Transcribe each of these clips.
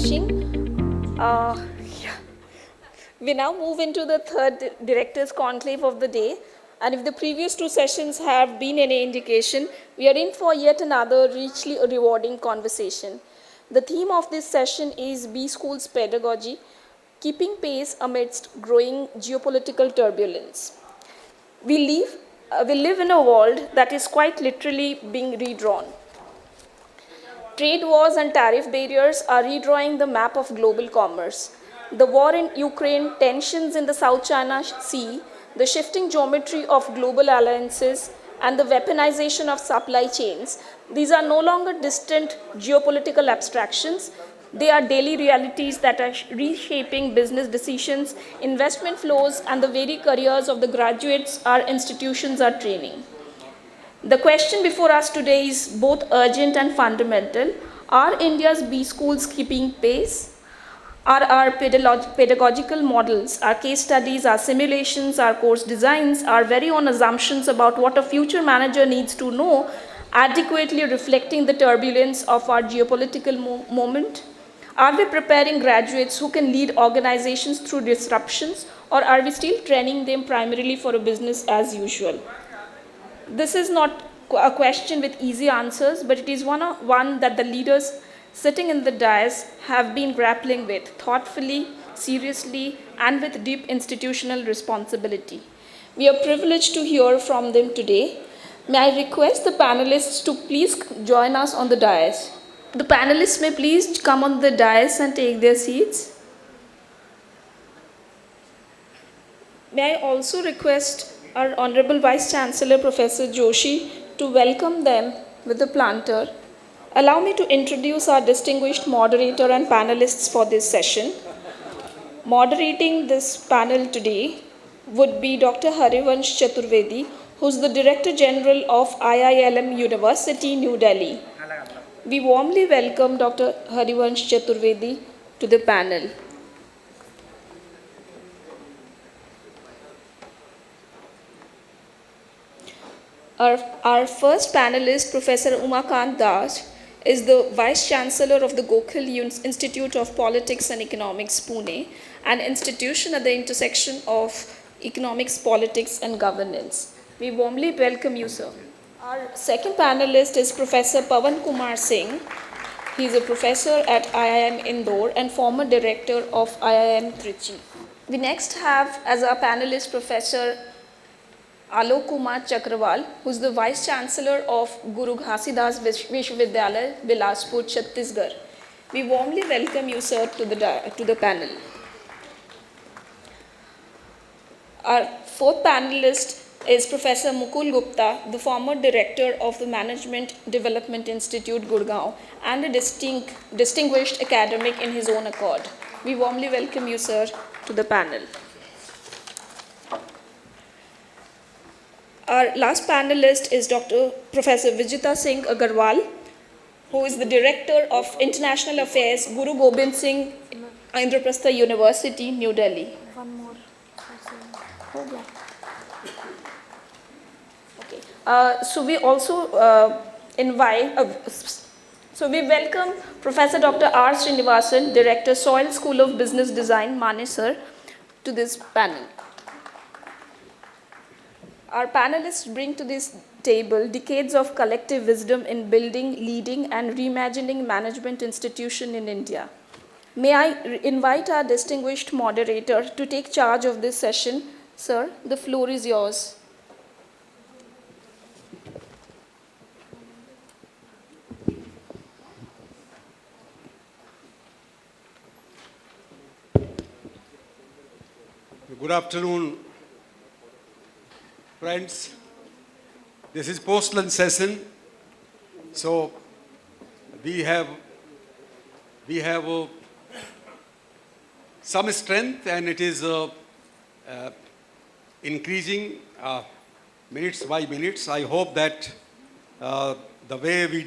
rushing. Yeah. We now move into the third Directors Conclave of the day. And if the previous two sessions have been any indication, we are in for yet another richly rewarding conversation. The theme of this session is B School's Pedagogy, Keeping Pace Amidst Growing Geopolitical Turbulence. We live in a world that is quite literally being redrawn. Trade wars and tariff barriers are redrawing the map of global commerce. The war in Ukraine, tensions in the South China Sea, the shifting geometry of global alliances, and the weaponization of supply chains, these are no longer distant geopolitical abstractions. They are daily realities that are reshaping business decisions, investment flows, and the very careers of the graduates our institutions are training. The question before us today is both urgent and fundamental. Are India's B schools keeping pace? Are our pedagogical models, our case studies, our simulations, our course designs, our very own assumptions about what a future manager needs to know adequately reflecting the turbulence of our geopolitical moment? Are we preparing graduates who can lead organizations through disruptions, or are we still training them primarily for a business as usual? This is not a question with easy answers, but it is one that the leaders sitting in the dais have been grappling with thoughtfully, seriously, and with deep institutional responsibility. We are privileged to hear from them today. May I request the panelists to please join us on the dais. The panelists may please come on the dais and take their seats. May I also request our Honorable Vice Chancellor, Professor Joshi, to welcome them with the planter. Allow me to introduce our distinguished moderator and panelists for this session. Moderating this panel today would be Dr. Harivansh Chaturvedi, who is the Director General of IILM University, New Delhi. We warmly welcome Dr. Harivansh Chaturvedi to the panel. Our first panelist, Professor Umakant Das, is the Vice Chancellor of the Gokhale Institute of Politics and Economics, Pune, an institution at the intersection of economics, politics, and governance. We warmly welcome you, sir. Our second panelist is Professor Pawan Kumar Singh. He is a professor at IIM Indore and former director of IIM Trichy. We next have as our panelist Professor Alok Chakrawal, who is the Vice Chancellor of Guru Ghasidas Vishwavidyalaya, Bilaspur, Chhattisgarh. We warmly welcome you, sir, to the panel. Our fourth panelist is Professor Mukul Gupta, the former Director of the Management Development Institute, Gurgaon, and a distinguished academic in his own accord. We warmly welcome you, sir, to the panel. Our last panelist is Dr. Professor Vijita Singh Agarwal, who is the Director of International Affairs, Guru Gobind Singh Indraprastha University, New Delhi. One more. Okay. So we also we welcome Professor Dr. R. Srinivasan, Director, Soil School of Business Design, Mane sir, to this panel. Our panelists bring to this table decades of collective wisdom in building, leading, and reimagining management institutions in India. May I invite our distinguished moderator to take charge of this session. Sir, the floor is yours. Good afternoon, friends. This is post-lunch session, so we have some strength, and it is increasing minutes by minutes. I hope that the way we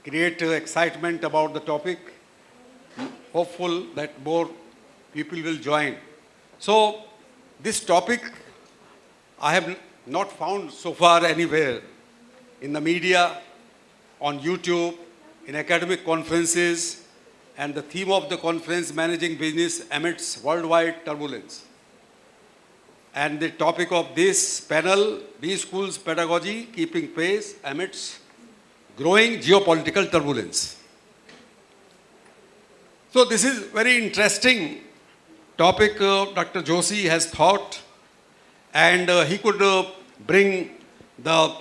create excitement about the topic, hopeful that more people will join. So this topic I have not found so far anywhere in the media, on YouTube, in academic conferences, and the theme of the conference, Managing Business Amidst Worldwide Turbulence. And the topic of this panel, B Schools Pedagogy, Keeping Pace Amidst Growing Geopolitical Turbulence. So this is very interesting topic Dr. Joshi has thought, and he could bring the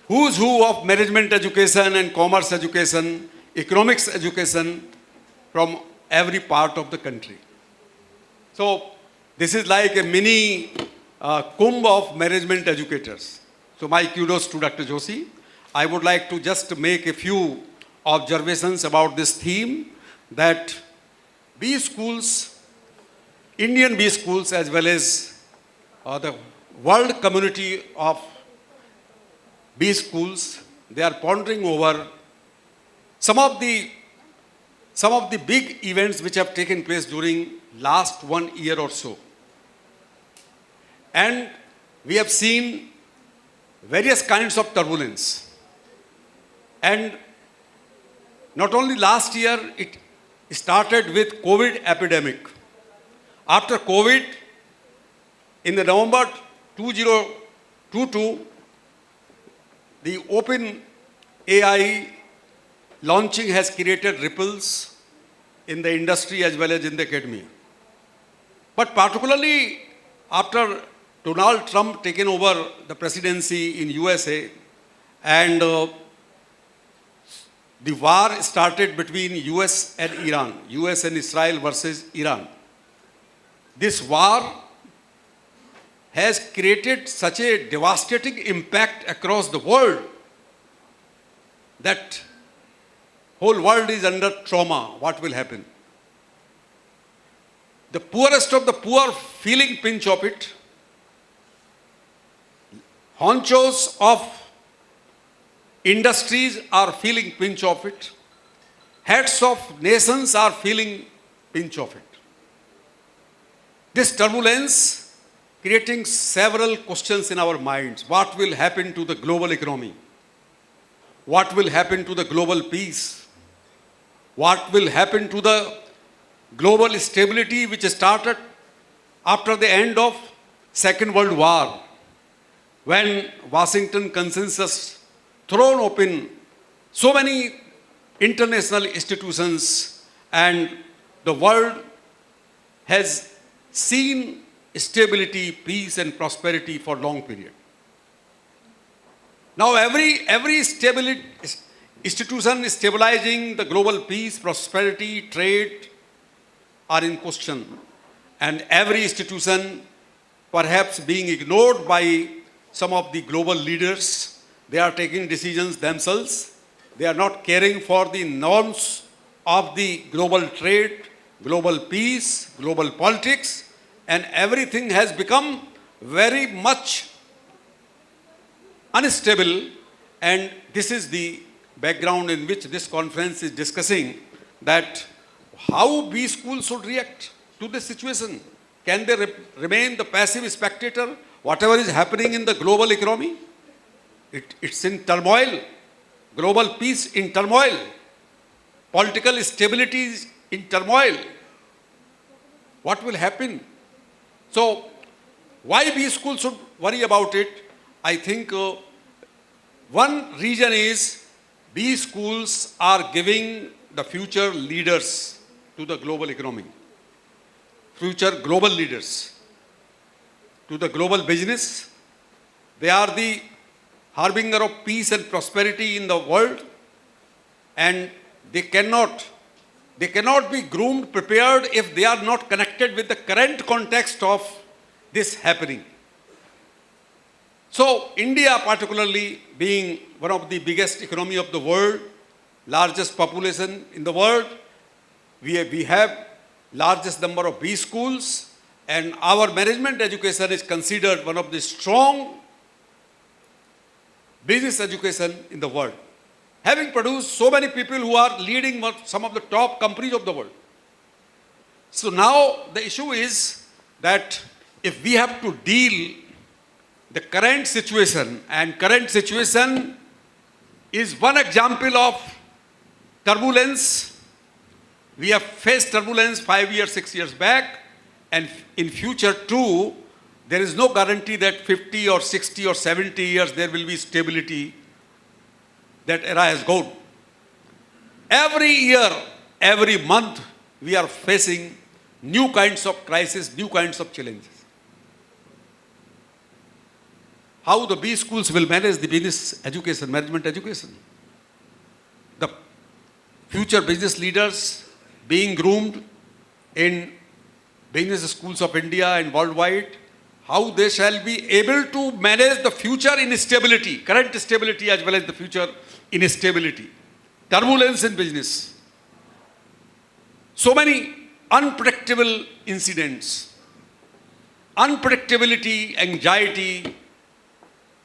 who's who of management education and commerce education, economics education from every part of the country. So this is like a mini kumbh of management educators. So my kudos to Dr. Joshi. I would like to just make a few observations about this theme, that B schools, Indian B schools, as well as the world community of B schools, they are pondering over some of the big events which have taken place during last 1 year or so. And we have seen various kinds of turbulence. And not only last year, it started with COVID epidemic. After COVID, in the November 2022, the Open AI launching has created ripples in the industry as well as in the academia. But particularly after Donald Trump taken over the presidency in USA, and the war started between US and Iran, US and Israel versus Iran. This war has created such a devastating impact across the world that whole world is under trauma. What will happen? The poorest of the poor feeling pinch of it. Honchos of industries are feeling pinch of it. Heads of nations are feeling pinch of it. This turbulence creating several questions in our minds. What will happen to the global economy? What will happen to the global peace? What will happen to the global stability which started after the end of Second World War, when Washington Consensus thrown open so many international institutions, and the world has seen stability, peace and prosperity for long period. Now every stability institution is stabilizing, the global peace, prosperity, trade are in question, and every institution perhaps being ignored by some of the global leaders. They are taking decisions themselves. They are not caring for the norms of the global trade, global peace, global politics, and everything has become very much unstable. And this is the background in which this conference is discussing, that how B schools should react to this situation. Can they remain the passive spectator? Whatever is happening in the global economy, it's in turmoil. Global peace in turmoil. Political stability is in turmoil. What will happen? So, why B schools should worry about it? I think one reason is B schools are giving the future leaders to the global economy, future global leaders to the global business. They are the harbinger of peace and prosperity in the world, and they cannot be groomed, prepared if they are not connected with the current context of this happening. So India, particularly being one of the biggest economy of the world, largest population in the world, we have largest number of B schools, and our management education is considered one of the strong business education in the world, having produced so many people who are leading some of the top companies of the world. So now the issue is that if we have to deal the current situation, and current situation is one example of turbulence We have faced turbulence 5 years, 6 years back, and in future too, there is no guarantee that 50 or 60 or 70 years there will be stability. That era has gone. Every year, every month, we are facing new kinds of crises, new kinds of challenges. How the B schools will manage the business education, management education. The future business leaders being groomed in business schools of India and worldwide, how they shall be able to manage the future instability, current stability as well as the future instability, turbulence in business. So many unpredictable incidents, unpredictability, anxiety,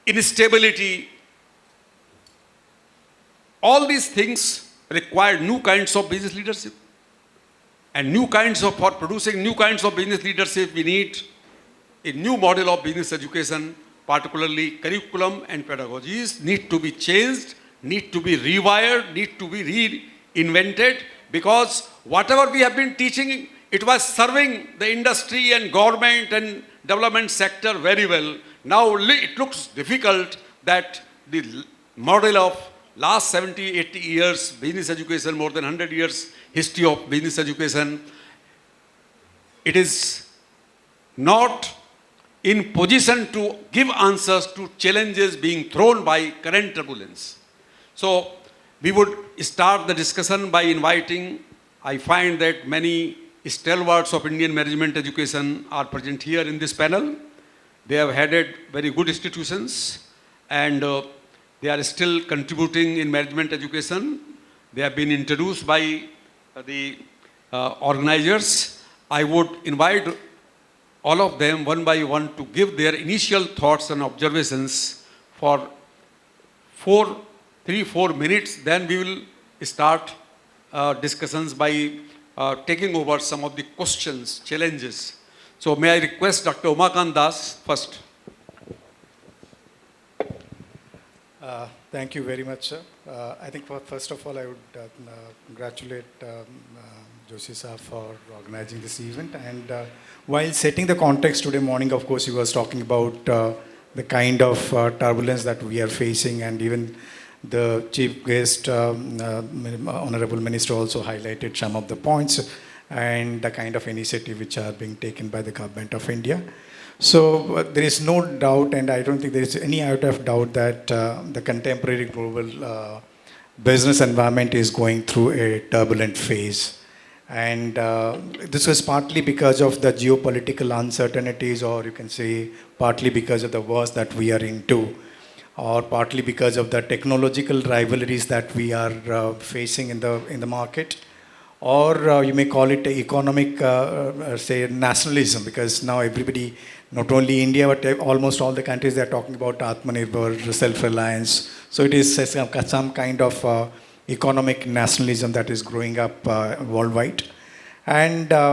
instability. All these things require new kinds of business leadership. And for producing new kinds of business leadership, we need a new model of business education, particularly curriculum and pedagogies need to be changed, need to be rewired, need to be reinvented, because whatever we have been teaching, it was serving the industry and government and development sector very well. Now it looks difficult that the model of last 70, 80 years, business education, more than 100 years history of business education, it is not in position to give answers to challenges being thrown by current turbulence. So we would start the discussion by inviting, I find that many stalwarts of Indian management education are present here in this panel. They have headed very good institutions and they are still contributing in management education. They have been introduced by the organizers. I would invite all of them one by one to give their initial thoughts and observations for 3-4 minutes. Then we will start discussions by taking over some of the questions, challenges. So may I request Dr. Umakant Das first. Thank you very much, sir. I think first of all, I would congratulate Joshi sir for organizing this event. And while setting the context today morning, of course, he was talking about the kind of turbulence that we are facing, and even the chief guest, Honorable Minister, also highlighted some of the points and the kind of initiative which are being taken by the Government of India. So there is no doubt, and I don't think there is any iota of doubt, that the contemporary global business environment is going through a turbulent phase. And this was partly because of the geopolitical uncertainties, or you can say partly because of the wars that we are into, or partly because of the technological rivalries that we are facing in the market, or you may call it economic, say, nationalism, because now everybody, not only India, but almost all the countries, they are talking about Atmanirbhar, self-reliance. So it is some kind of economic nationalism that is growing up worldwide. And the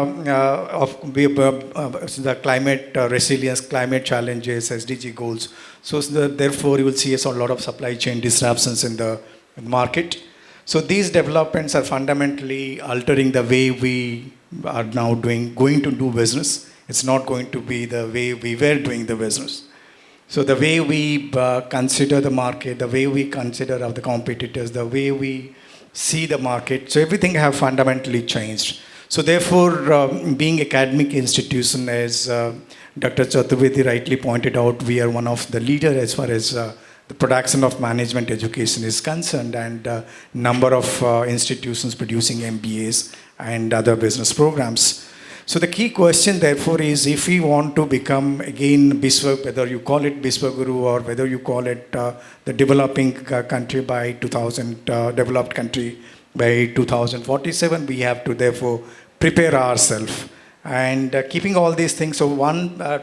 climate resilience, climate challenges, SDG goals. So therefore, you will see a lot of supply chain disruptions in the market. So these developments are fundamentally altering the way we are now going to do business. It's not going to be the way we were doing the business. So the way we consider the market, the way we consider of the competitors, the way we see the market, so everything have fundamentally changed. So therefore, being academic institution, as Dr. Chaturvedi rightly pointed out, we are one of the leaders as far as the production of management education is concerned, and number of institutions producing MBAs and other business programs. So the key question, therefore, is if we want to become, again, Biswa, whether you call it Biswaguru or whether you call it the developing country by 2000, developed country by 2047, we have to, therefore, prepare ourselves. And keeping all these things, so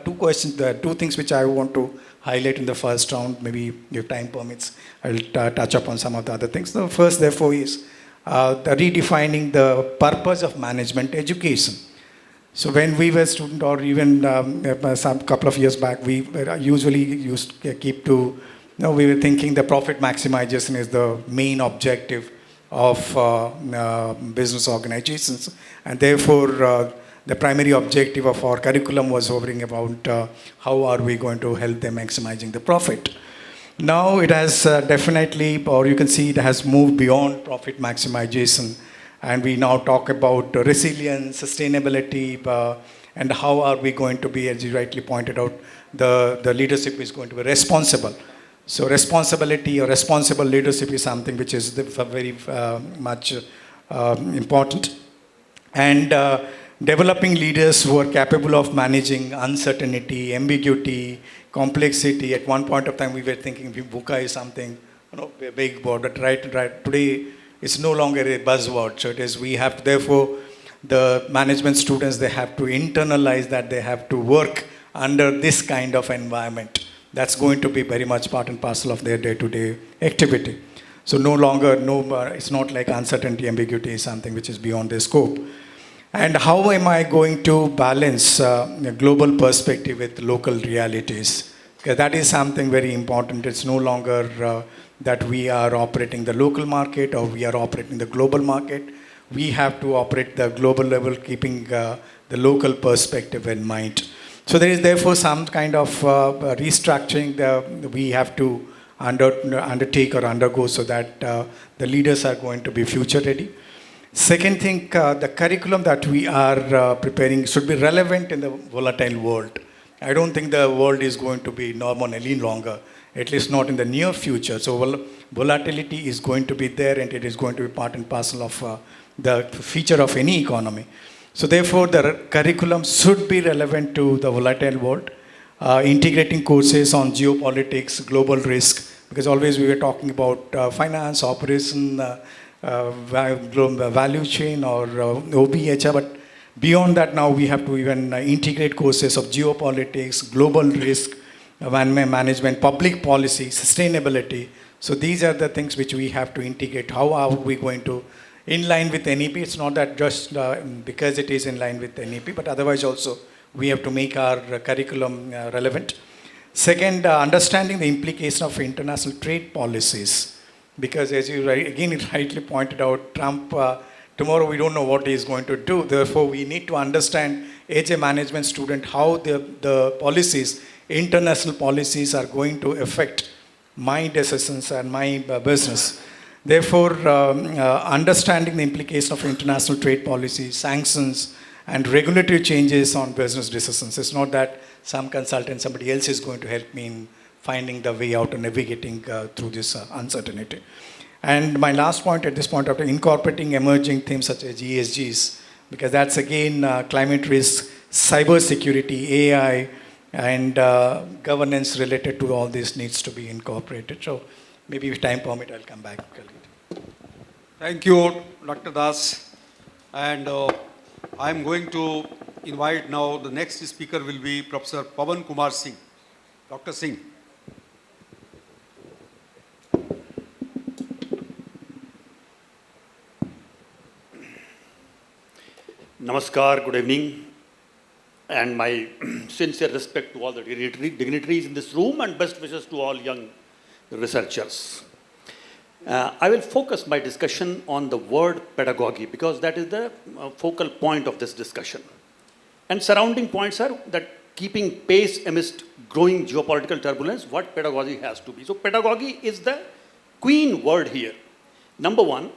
two questions, two things which I want to highlight in the first round, maybe if time permits, I'll touch upon some of the other things. The first, therefore, is the redefining the purpose of management education. So when we were student, or even some couple of years back, we usually used to keep to, we were thinking the profit maximization is the main objective of business organizations. And therefore, the primary objective of our curriculum was hovering about how are we going to help them maximizing the profit. Now it has definitely, or you can see it has moved beyond profit maximization, and we now talk about resilience, sustainability, and how are we going to be, as you rightly pointed out, the leadership is going to be responsible. So responsibility or responsible leadership is something which is very much important. And developing leaders who are capable of managing uncertainty, ambiguity, complexity. At one point of time, we were thinking VUCA is something, a big word, but right today, it's no longer a buzzword. So it is, we have, therefore, the management students, they have to internalize that, they have to work under this kind of environment. That's going to be very much part and parcel of their day-to-day activity. So no longer, it's not like uncertainty, ambiguity is something which is beyond their scope. And how am I going to balance a global perspective with local realities? Because that is something very important. It's no longer that we are operating the local market or we are operating the global market. We have to operate the global level, keeping the local perspective in mind. So there is therefore some kind of restructuring that we have to undertake or undergo so that the leaders are going to be future ready. Second thing, the curriculum that we are preparing should be relevant in the volatile world. I don't think the world is going to be normal any longer, at least not in the near future. So volatility is going to be there, and it is going to be part and parcel of the feature of any economy. So therefore, the curriculum should be relevant to the volatile world, integrating courses on geopolitics, global risk, because always we were talking about finance, operation, value chain or OBHR, but beyond that now we have to even integrate courses of geopolitics, global risk, management, public policy, sustainability. So these are the things which we have to integrate. How are we going to, in line with NEP, it's not that just because it is in line with NEP, but otherwise also we have to make our curriculum relevant. Second, understanding the implication of international trade policies. Because as you again rightly pointed out, Trump, tomorrow we don't know what he is going to do. Therefore, we need to understand as a management student how the policies, international policies are going to affect my decisions and my business. Therefore, understanding the implication of international trade policies, sanctions, and regulatory changes on business decisions. It's not that some consultant, somebody else is going to help me in finding the way out and navigating through this uncertainty. And my last point at this point, after incorporating emerging themes such as ESGs, because that's again climate risk, cyber security, AI, and governance related to all this needs to be incorporated. So maybe if time permit, I'll come back. Thank you, Dr. Das. And I'm going to invite now, the next speaker will be Professor Pawan Kumar Singh. Dr. Singh. Namaskar, good evening, and my sincere respect to all the dignitaries in this room and best wishes to all young researchers. I will focus my discussion on the word pedagogy because that is the focal point of this discussion. And surrounding points are that keeping pace amidst growing geopolitical turbulence, what pedagogy has to be. So pedagogy is the queen word here. Number one,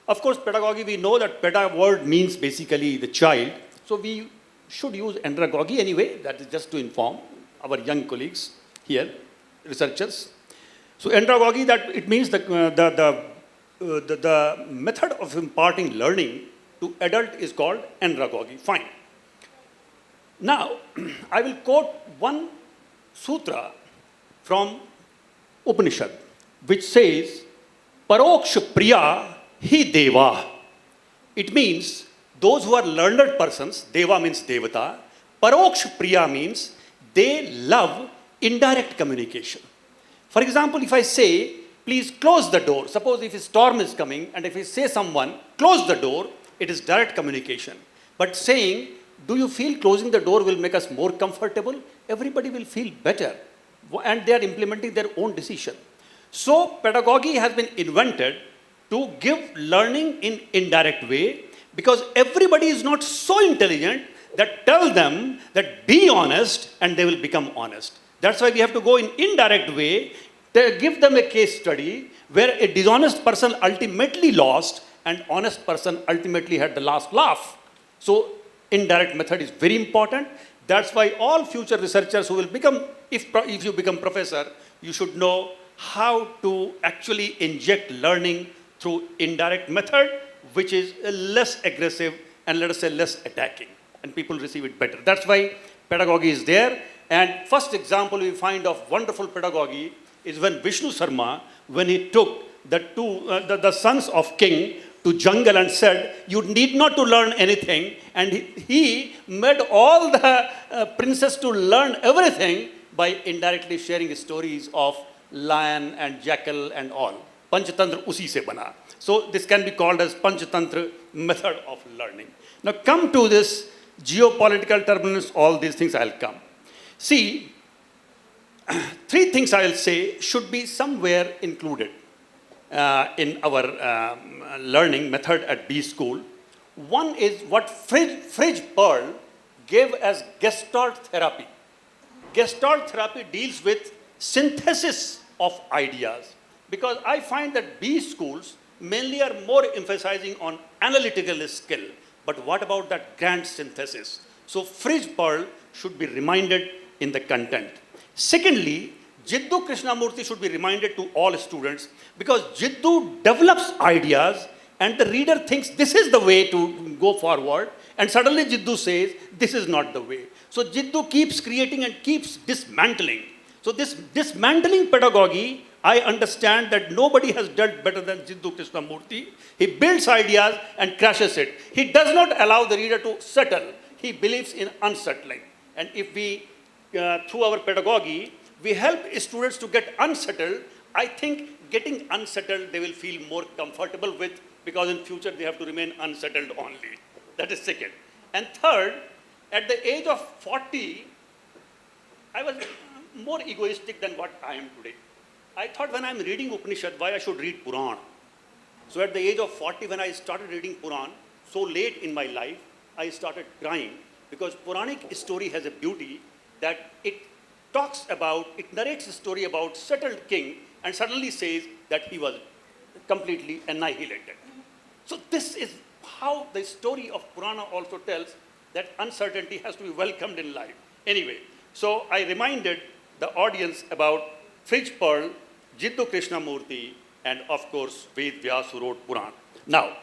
of course, pedagogy, we know that peda word means basically the child. So we should use andragogy anyway. That is just to inform our young colleagues here, researchers. So andragogy, that it means the method of imparting learning to adult is called andragogy. Fine. Now, I will quote one sutra from Upanishad, which says, Paroksha Priya Hi Deva. It means those who are learned persons, Deva means Devata, Paroksha Priya means they love indirect communication. For example, if I say, please close the door, suppose if a storm is coming and if I say someone, close the door, it is direct communication. But saying, do you feel closing the door will make us more comfortable? Everybody will feel better. And they are implementing their own decision. So pedagogy has been invented to give learning in indirect way, because everybody is not so intelligent that tell them that be honest and they will become honest. That's why we have to go in indirect way, to give them a case study where a dishonest person ultimately lost and honest person ultimately had the last laugh. So indirect method is very important. That's why all future researchers who will become, if you become professor, you should know how to actually inject learning through indirect method, which is less aggressive and let us say less attacking, and people receive it better. That's why pedagogy is there. And first example we find of wonderful pedagogy is when Vishnu Sarma, when he took the sons of king to jungle and said, you need not to learn anything. And he made all the princes to learn everything by indirectly sharing stories of lion and jackal and all. Panchatantra usi se bana. So this can be called as Panchatantra method of learning. Now come to this geopolitical turbulence, all these things I'll come. See, three things I'll say should be somewhere included in our learning method at B School. One is what Fridge Pearl gave as Gestalt therapy. Gestalt therapy deals with synthesis of ideas, because I find that B schools mainly are more emphasizing on analytical skill. But what about that grand synthesis? So Fridge Pearl should be reminded in the content. Secondly, Jiddu Krishnamurti should be reminded to all students, because Jiddu develops ideas and the reader thinks this is the way to go forward, and suddenly Jiddu says this is not the way. So Jiddu keeps creating and keeps dismantling. So this dismantling pedagogy, I understand that nobody has dealt better than Jiddu Krishnamurti. He builds ideas and crashes it. He does not allow the reader to settle. He believes in unsettling. And if we, through our pedagogy, we help students to get unsettled, I think getting unsettled they will feel more comfortable with, because in future they have to remain unsettled only. That is second. And third, at the age of 40, I was more egoistic than what I am today. I thought when I'm reading Upanishad, why I should read Puran. So at the age of 40, when I started reading Puran, so late in my life, I started crying, because Puranic story has a beauty that it narrates a story about settled king and suddenly says that he was completely annihilated. So this is how the story of Purana also tells that uncertainty has to be welcomed in life. Anyway, so I reminded the audience about Fridge Pearl, Jiddu Krishnamurti, and of course, Ved Vyas who wrote Puran. Now,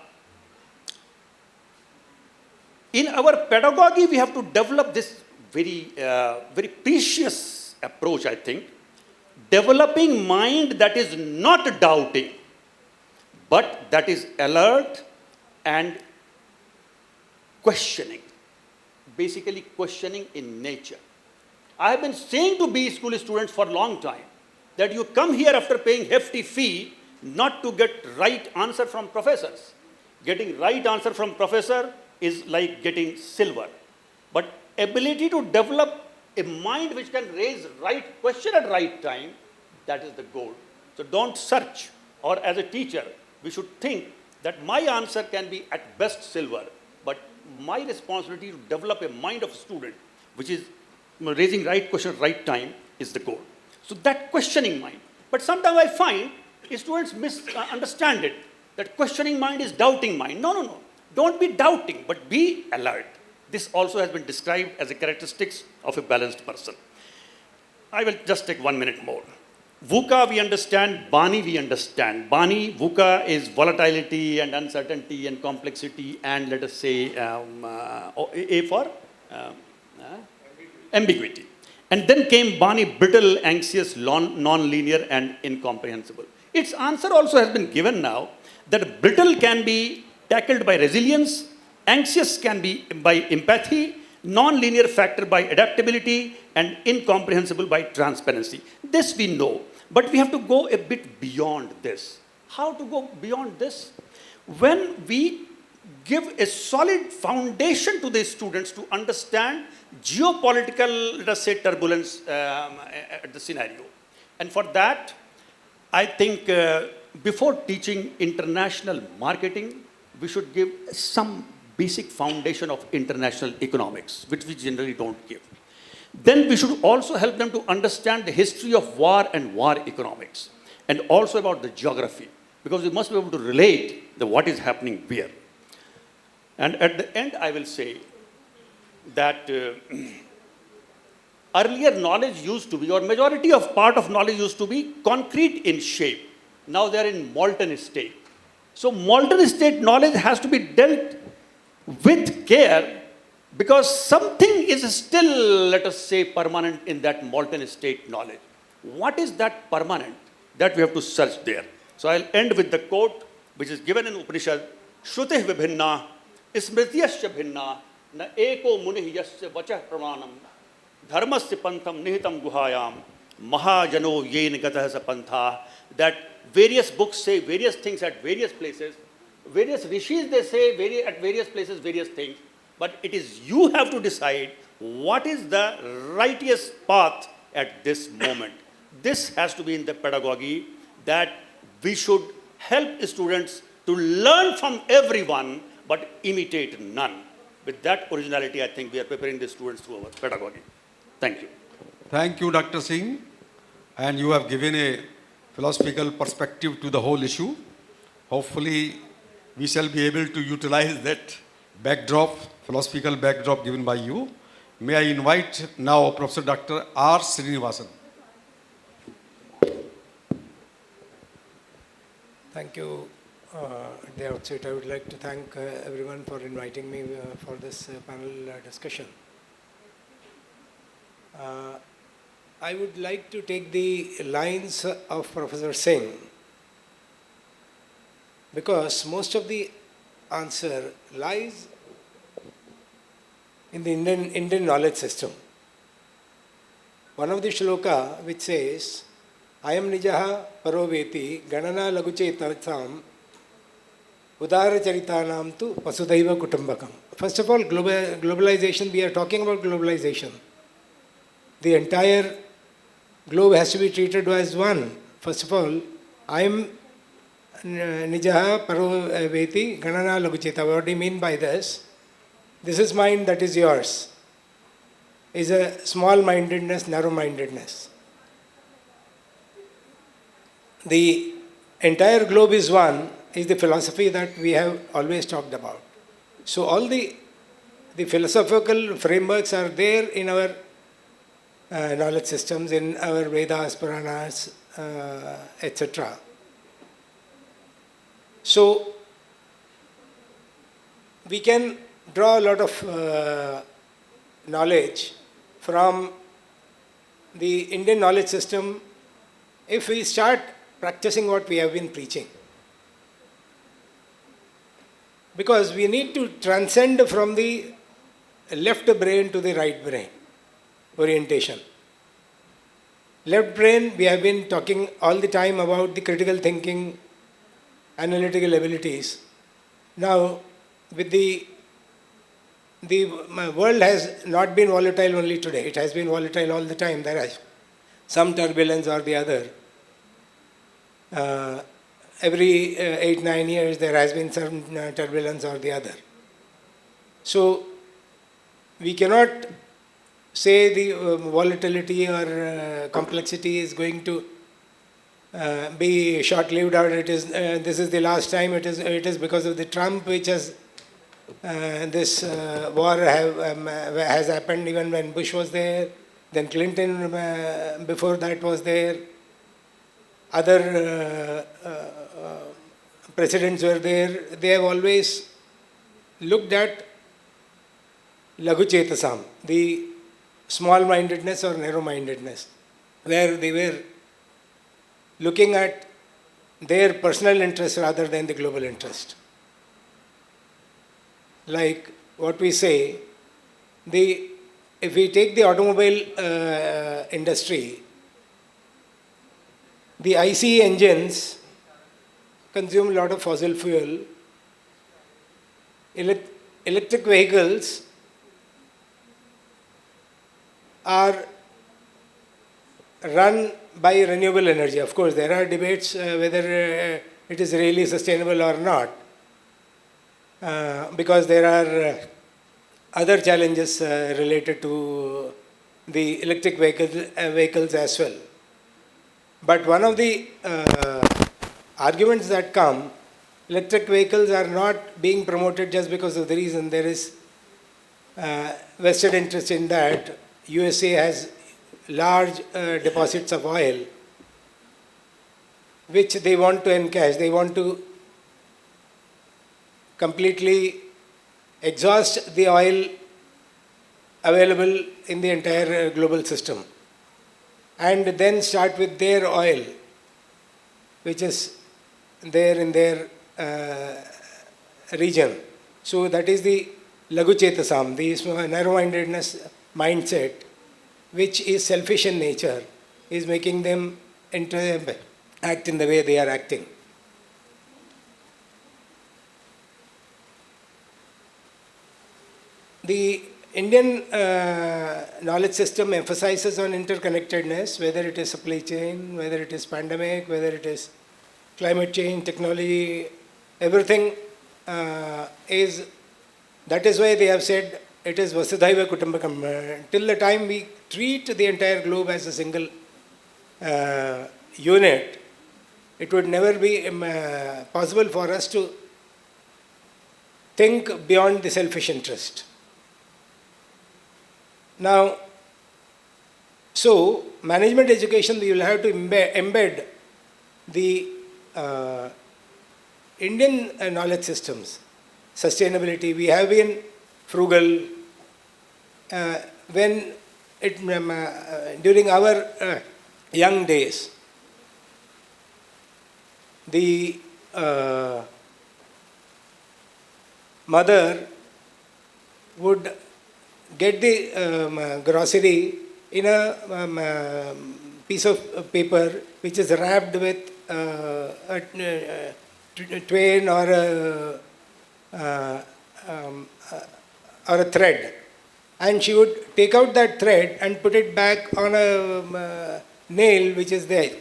in our pedagogy, we have to develop this very precious approach, I think. Developing mind that is not doubting, but that is alert and questioning. Basically, questioning in nature. I have been saying to B school students for a long time that you come here after paying hefty fee not to get right answer from professors. Getting right answer from professor is like getting silver. But ability to develop a mind which can raise right question at right time, that is the goal. So don't search, or as a teacher, we should think that my answer can be at best silver, but my responsibility to develop a mind of a student, which is raising right question at right time, is the goal. So that questioning mind. But sometimes I find students misunderstand it, that questioning mind is doubting mind. No. Don't be doubting, but be alert. This also has been described as a characteristics of a balanced person. I will just take 1 minute more. VUCA we understand, Bani we understand. Bani, VUCA is volatility and uncertainty and complexity, and let us say A for ambiguity. And then came Bani, brittle, anxious, non-linear and incomprehensible. Its answer also has been given now, that brittle can be tackled by resilience, anxious can be by empathy, non-linear factor by adaptability, and incomprehensible by transparency. This we know, but we have to go a bit beyond this. How to go beyond this? When we give a solid foundation to the students to understand geopolitical, let us say, turbulence at the scenario. And for that, I think before teaching international marketing, we should give some basic foundation of international economics, which we generally don't give. Then we should also help them to understand the history of war and war economics, and also about the geography, because we must be able to relate the what is happening where. And at the end, I will say that earlier knowledge used to be, or majority of part of knowledge used to be concrete in shape. Now they are in molten state. So molten state knowledge has to be dealt with care, because something is still, let us say, permanent in that molten state knowledge. What is that permanent that we have to search there? So I'll end with the quote which is given in Upanishad, Shrutih vibhinna, smritiyasya bhinna, na eko munih yasya vachah pramanam, dharmasya pantham nihitam guhayam, mahajano yen gatah sapantha, that various books say various things at various places, various rishis they say at various places various things, but it is you have to decide what is the righteous path at this moment. This has to be in the pedagogy, that we should help students to learn from everyone but imitate none. With that originality, I think we are preparing the students to our pedagogy. Thank you. Thank you, Dr. Singh. And you have given a philosophical perspective to the whole issue. Hopefully, we shall be able to utilize that backdrop, philosophical backdrop given by you. May I invite now Professor Dr. R. Srinivasan. Thank you. At the outset, I would like to thank everyone for inviting me for this panel discussion. I would like to take the lines of Professor Singh, because most of the answer lies in the Indian knowledge system. One of the shloka which says, Ayam nijaha paroveti ganana laguche tartham udara charitanam tu vasudhaiva kutumbakam. First of all, globalization, we are talking about globalization. The entire globe has to be treated as one. First of all, Ayam nijaha paroveti ganana lagucheta. What do you mean by this? This is mine, that is yours. Is a small-mindedness, narrow-mindedness. The entire globe is one is the philosophy that we have always talked about. So all the philosophical frameworks are there in our knowledge systems, in our Vedas, Puranas, etc. So we can draw a lot of knowledge from the Indian knowledge system if we start practicing what we have been preaching. Because we need to transcend from the left brain to the right brain orientation. Left brain, we have been talking all the time about the critical thinking, analytical abilities. Now, with the world has not been volatile only today. It has been volatile all the time. There is some turbulence or the other. Every 8-9 years there has been some turbulence or the other. So we cannot say the volatility or complexity is going to be short-lived, or it is this is the last time. It is because of the Trump which has this war has happened even when Bush was there, then Clinton before that was there, other presidents were there. They have always looked at Laghu Chetasam, the small-mindedness or narrow-mindedness, where they were looking at their personal interest rather than the global interest. Like what we say, if we take the automobile industry, the ICE engines consume a lot of fossil fuel. Electric vehicles are run by renewable energy. Of course, there are debates whether it is really sustainable or not, because there are other challenges related to the electric vehicles as well. But one of the arguments that come, electric vehicles are not being promoted just because of the reason there is vested interest in that. USA has large deposits of oil which they want to encash. They want to completely exhaust the oil available in the entire global system and then start with their oil, which is there in their region. So that is the 𝐂𝐸𝐫𝐴𝐷𝐒, the narrow-mindedness mindset, which is selfish in nature, is making them act in the way they are acting. The Indian knowledge system emphasizes on interconnectedness, whether it is supply chain, whether it is pandemic, whether it is climate change, technology, everything is, that is why they have said it is 𝐏𝐶𝐵𝐴 𝐾𝐈𝐵𝐴. Till the time we treat the entire globe as a single unit, it would never be possible for us to think beyond the selfish interest. Now, so management education, we will have to embed the Indian knowledge systems, sustainability. We have been frugal when it during our young days. The mother would get the grocery in a piece of paper which is wrapped with a twine or a thread, and she would take out that thread and put it back on a nail which is there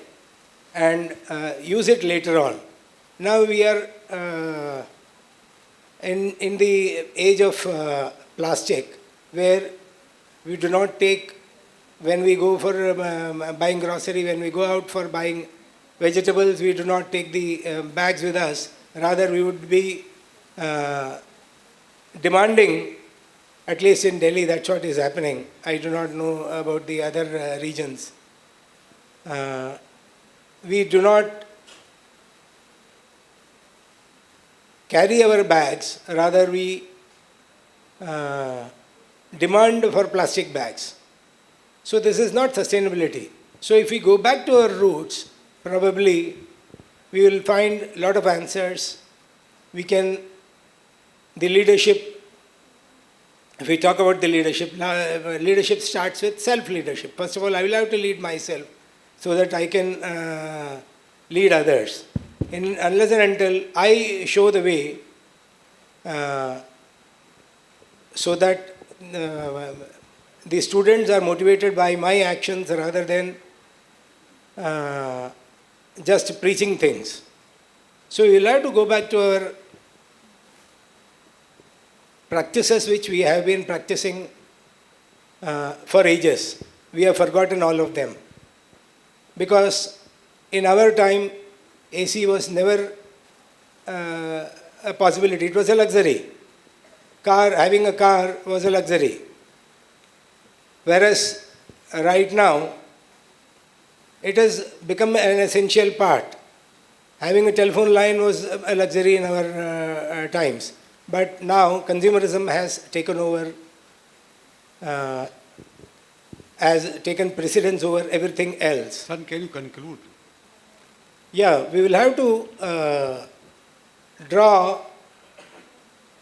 and use it later on. Now we are in the age of plastic, where we do not take, when we go for buying grocery, when we go out for buying vegetables, we do not take the bags with us. Rather, we would be demanding, at least in Delhi, that's what is happening. I do not know about the other regions. We do not carry our bags, rather we demand for plastic bags. So this is not sustainability. So if we go back to our roots, probably we will find a lot of answers. We can, the leadership, if we talk about the leadership, leadership starts with self-leadership. First of all, I will have to lead myself so that I can lead others. Unless and until I show the way, so that the students are motivated by my actions rather than just preaching things. So we will have to go back to our practices which we have been practicing for ages. We have forgotten all of them. Because in our time, AC was never a possibility. It was a luxury. Having a car was a luxury. Whereas right now, it has become an essential part. Having a telephone line was a luxury in our times. But now, consumerism has taken over, has taken precedence over everything else. Son, can you conclude? Yeah, we will have to draw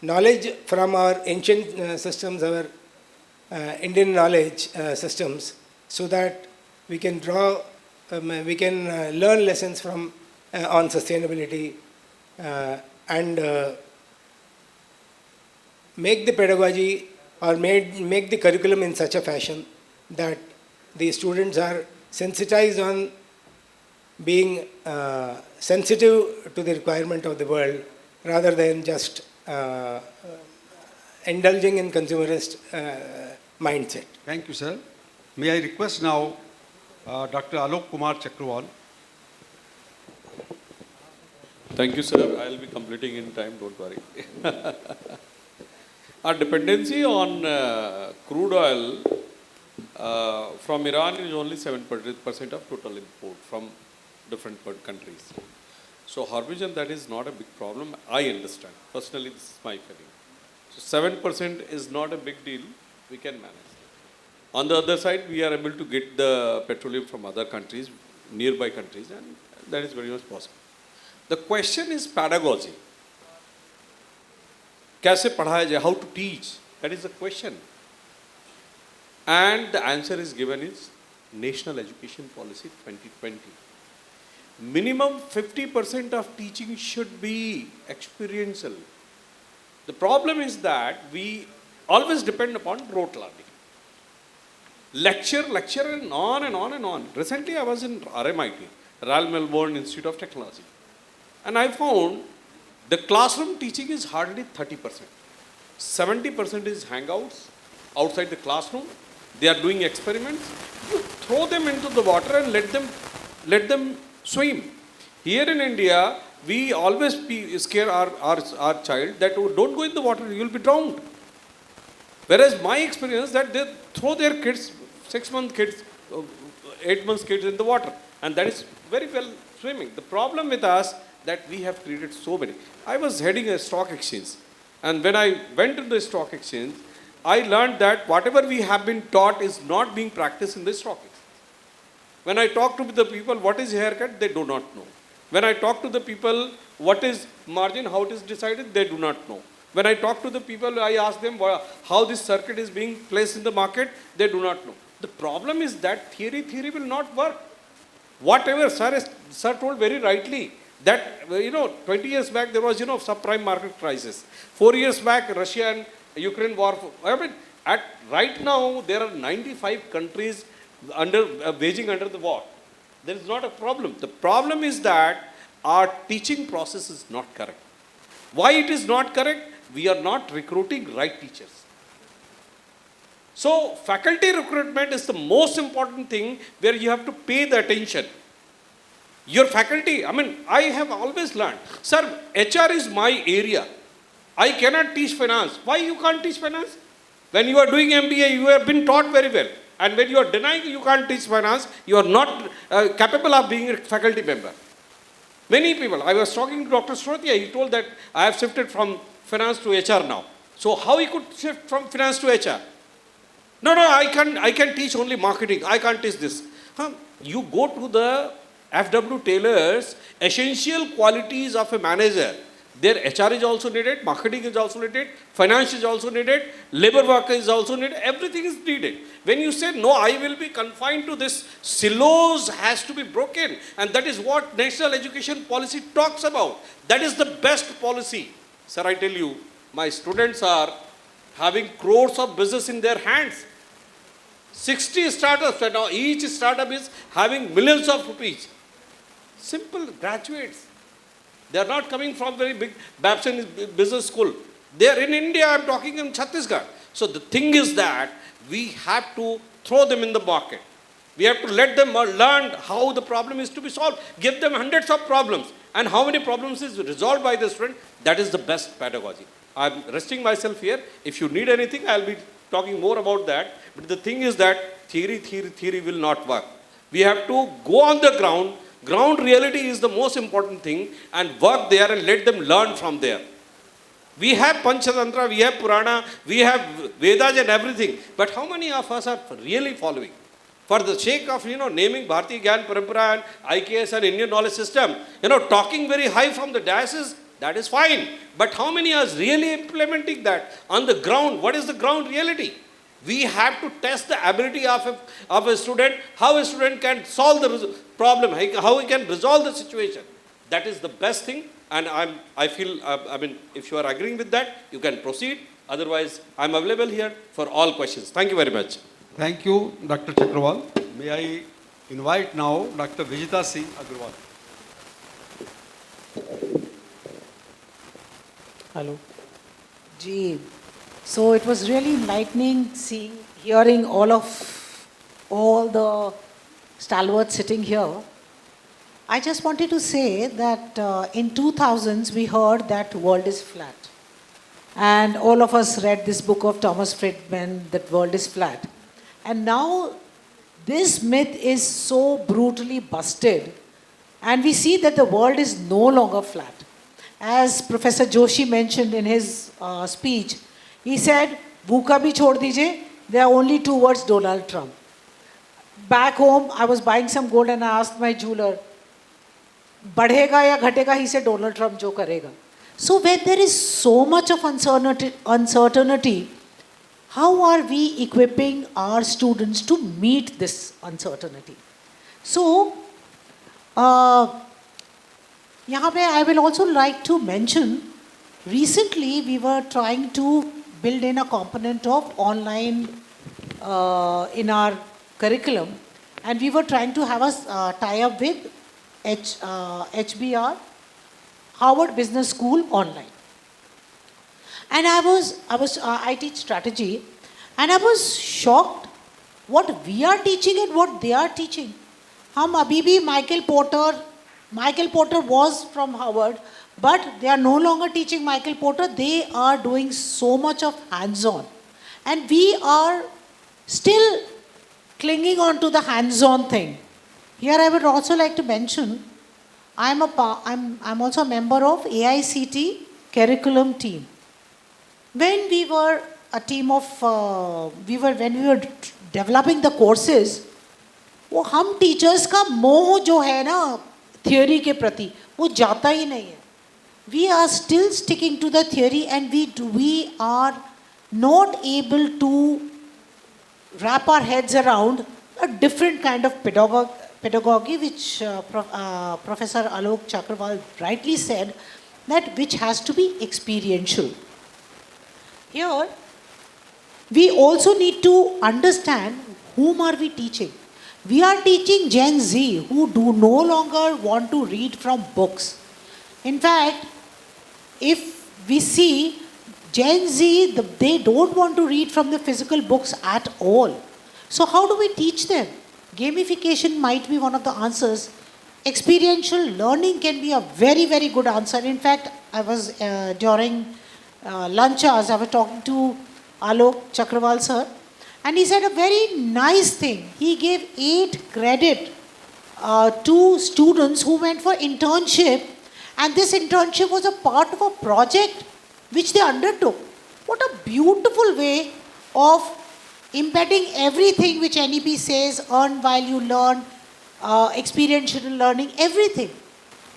knowledge from our ancient systems, our Indian knowledge systems, so that we can draw, we can learn lessons from on sustainability and make the pedagogy or make the curriculum in such a fashion that the students are sensitized on being sensitive to the requirement of the world rather than just indulging in consumerist mindset. Thank you, sir. May I request now Dr. Alok Kumar Chakrawal. Thank you, sir. I'll be completing in time, don't worry. Our dependency on crude oil from Iran is only 7% of total import from different countries. So, Harivansh, that is not a big problem. I understand. Personally, this is my feeling. So, 7% is not a big deal. We can manage. On the other side, we are able to get the petroleum from other countries, nearby countries, and that is very much possible. The question is pedagogy. कैसे पढ़ाया जाए? How to teach? That is the question. And the answer is given is National Education Policy 2020. Minimum 50% of teaching should be experiential. The problem is that we always depend upon rote learning. Lecture, and on and on and on. Recently I was in RMIT, Royal Melbourne Institute of Technology. And I found the classroom teaching is hardly 30%. 70% is hangouts outside the classroom. They are doing experiments. You throw them into the water and let them swim. Here in India, we always scare our child that oh, don't go in the water, you will be drowned. Whereas my experience that they throw their kids, 6-month kids, 8 months kids in the water, and that is very well swimming. The problem with us that we have created so many. I was heading a stock exchange, and when I went to the stock exchange, I learned that whatever we have been taught is not being practiced in the stock exchange. When I talk to the people, what is haircut, they do not know. When I talk to the people, what is margin, how it is decided, they do not know. When I talk to the people, I ask them how this circuit is being placed in the market, they do not know. The problem is that theory will not work. Whatever sir told very rightly, that 20 years back there was subprime market crisis. 4 years back Russia and Ukraine war. Right now there are 95 countries waging under the war. There is not a problem. The problem is that our teaching process is not correct. Why it is not correct? We are not recruiting right teachers. So faculty recruitment is the most important thing where you have to pay the attention. Your faculty, I have always learned, sir, HR is my area. I cannot teach finance. Why you can't teach finance? When you are doing MBA, you have been taught very well. And when you are denying you can't teach finance, you are not capable of being a faculty member. Many people, I was talking to Dr. Shrotia, he told that I have shifted from finance to HR now. So how he could shift from finance to HR? No, I can teach only marketing. I can't teach this. You go to the F.W. Taylor's essential qualities of a manager. Their HR is also needed, marketing is also needed, finance is also needed, labor work is also needed, everything is needed. When you say, no, I will be confined to this, silos has to be broken. And that is what National Education Policy talks about. That is the best policy. Sir, I tell you, my students are having crores of business in their hands. 60 startups, and now each startup is having millions of rupees. Simple graduates. They are not coming from very big Babson business school. They are in India, I am talking in Chhattisgarh. So the thing is that we have to throw them in the market. We have to let them learn how the problem is to be solved. Give them hundreds of problems. And how many problems is resolved by the student, that is the best pedagogy. I am resting myself here. If you need anything, I will be talking more about that. But the thing is that theory will not work. We have to go on the ground. Ground reality is the most important thing, and work there and let them learn from there. We have Panchatantra, we have Purana, we have Vedas and everything. But how many of us are really following? For the sake of, naming Bharatiya Gyan Parampara and IKS and Indian knowledge system, talking very high from the dioceses, that is fine. But how many are really implementing that on the ground? What is the ground reality? We have to test the ability of a student, how a student can solve the problem, how he can resolve the situation. That is the best thing, and I feel, if you are agreeing with that, you can proceed. Otherwise, I am available here for all questions. Thank you very much. Thank you, Dr. Chakrawal. May I invite now Dr. Vijita Singh Agrawal. Hello. Gee, so it was really enlightening hearing all the stalwarts sitting here. I just wanted to say that in 2000s we heard that world is flat. And all of us read this book of Thomas Friedman, that world is flat. And now this myth is so brutally busted, and we see that the world is no longer flat. As Professor Joshi mentioned in his speech, he said, "VUCA bhi chhod dijiye, there are only two words, Donald Trump." Back home, I was buying some gold and I asked my jeweler, "Badhega ya ghatega?" He said, "Donald Trump jo karega." So when there is so much of uncertainty, how are we equipping our students to meet this uncertainty? So, I will also like to mention, recently we were trying to build in a component of online in our curriculum, and we were trying to have a tie-up with HBR, Harvard Business School online. And I teach strategy, and I was shocked what we are teaching and what they are teaching. Hum abhi bhi Michael Porter was from Harvard, but they are no longer teaching Michael Porter. They are doing so much of hands-on. And we are still clinging on to the hands-on thing. Here I would also like to mention, I'm also a member of AICT curriculum team. When we were a team of, when we were developing the courses, वो हम teachers का मोह जो है ना theory के प्रति वो जाता ही नहीं है. We are still sticking to the theory, and we are not able to wrap our heads around a different kind of pedagogy, which Professor Alok Chakrawal rightly said, that which has to be experiential. Here, we also need to understand whom are we teaching. We are teaching Gen Z who do no longer want to read from books. In fact, if we see Gen Z, they don't want to read from the physical books at all. So how do we teach them? Gamification might be one of the answers. Experiential learning can be a very, very good answer. In fact, I was during lunch hours, I was talking to Alok Chakrawal sir, and he said a very nice thing. He gave 8 credit to students who went for internship, and this internship was a part of a project which they undertook. What a beautiful way of embedding everything which NEP says, earn while you learn, experiential learning, everything.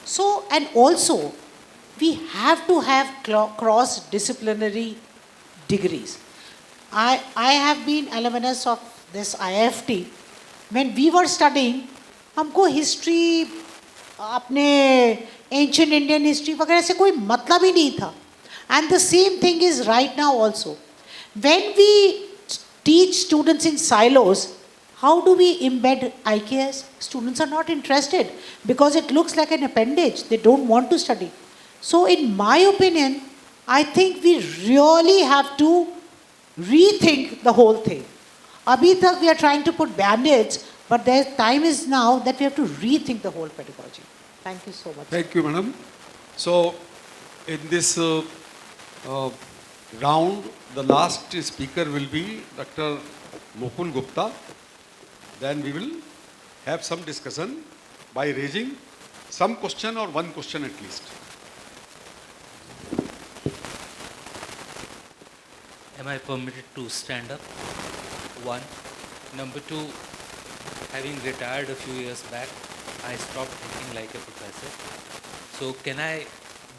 So, and also, we have to have cross-disciplinary degrees. I have been alumnus of this IIFT. When we were studying, हमको history, अपने ancient Indian history वगैरह से कोई मतलब ही नहीं था. And the same thing is right now also. When we teach students in silos, how do we embed IKS? Students are not interested because it looks like an appendage. They don't want to study. So in my opinion, I think we really have to rethink the whole thing. Abhi tak we are trying to put band-aids, but the time is now that we have to rethink the whole pedagogy. Thank you so much. Thank you, madam. So, in this round, the last speaker will be Dr. Mukul Gupta. Then we will have some discussion by raising some question or one question at least. Am I permitted to stand up? One. Number two, having retired a few years back, I stopped thinking like a professor. So can I